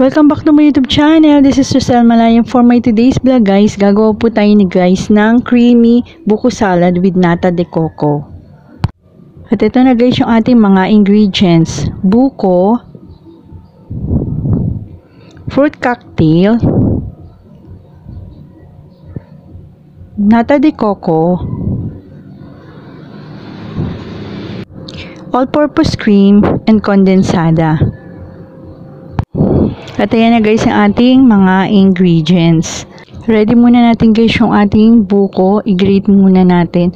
Welcome back to my YouTube channel. This is Rosel Malayan. For my today's vlog guys, gagawa po tayo ng creamy buko salad with nata de coco. At ito na guys yung ating mga ingredients. Buko, fruit cocktail, nata de coco, all-purpose cream, and condensada. At ayan na guys ang ating mga ingredients. Ready muna natin guys yung ating buko. I-grate muna natin.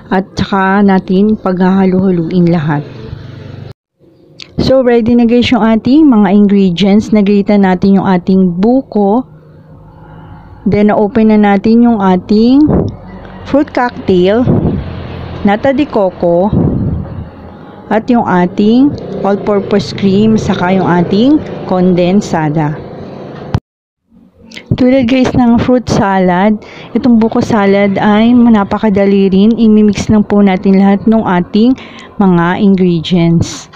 At saka natin paghahalo-haluin lahat. So ready na guys yung ating mga ingredients. Nag-grate natin yung ating buko. Then na-open na natin yung ating fruit cocktail, nata de coco, at yung ating all-purpose cream, saka yung ating condensada. Tulad guys ng fruit salad, itong buko salad ay napakadali rin. I-mix lang po natin lahat ng ating mga ingredients.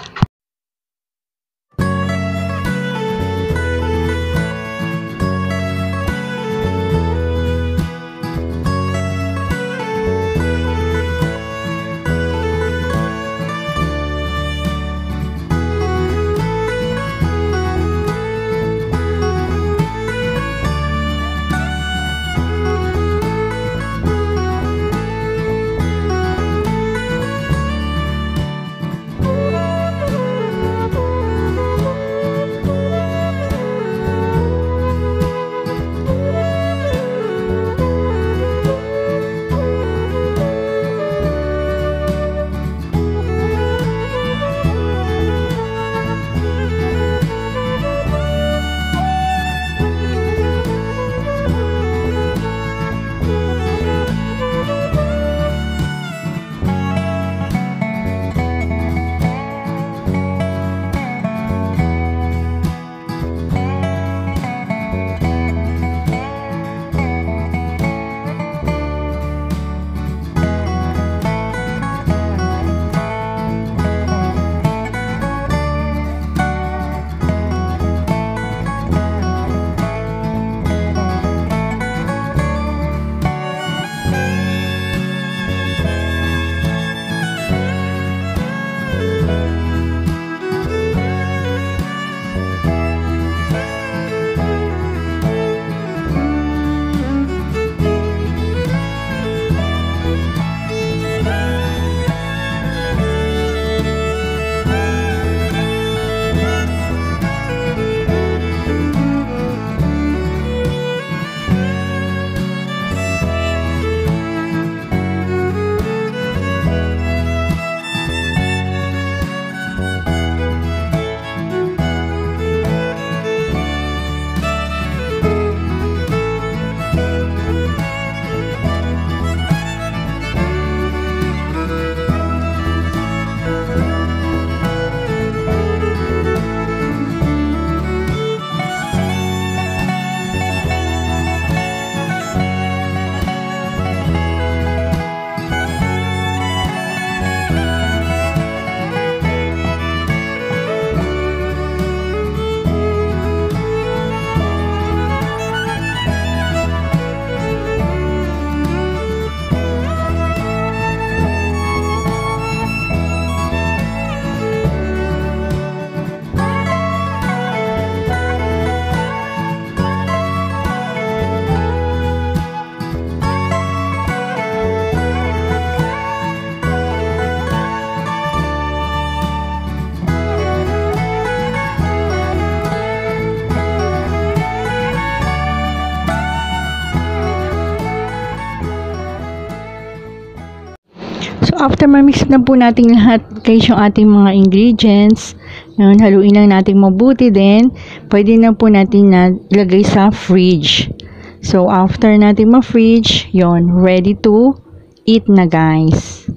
So after ma-mix na po natin lahat guys yung ating mga ingredients, yun, haluin lang natin mabuti, then pwede na po natin na ilagay sa fridge. So after natin ma-fridge, yun, ready to eat na guys.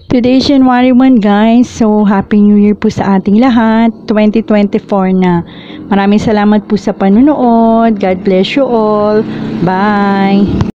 Today is January 1 guys, so Happy New Year po sa ating lahat, 2024 na. Maraming salamat po sa panunood. God bless you all. Bye!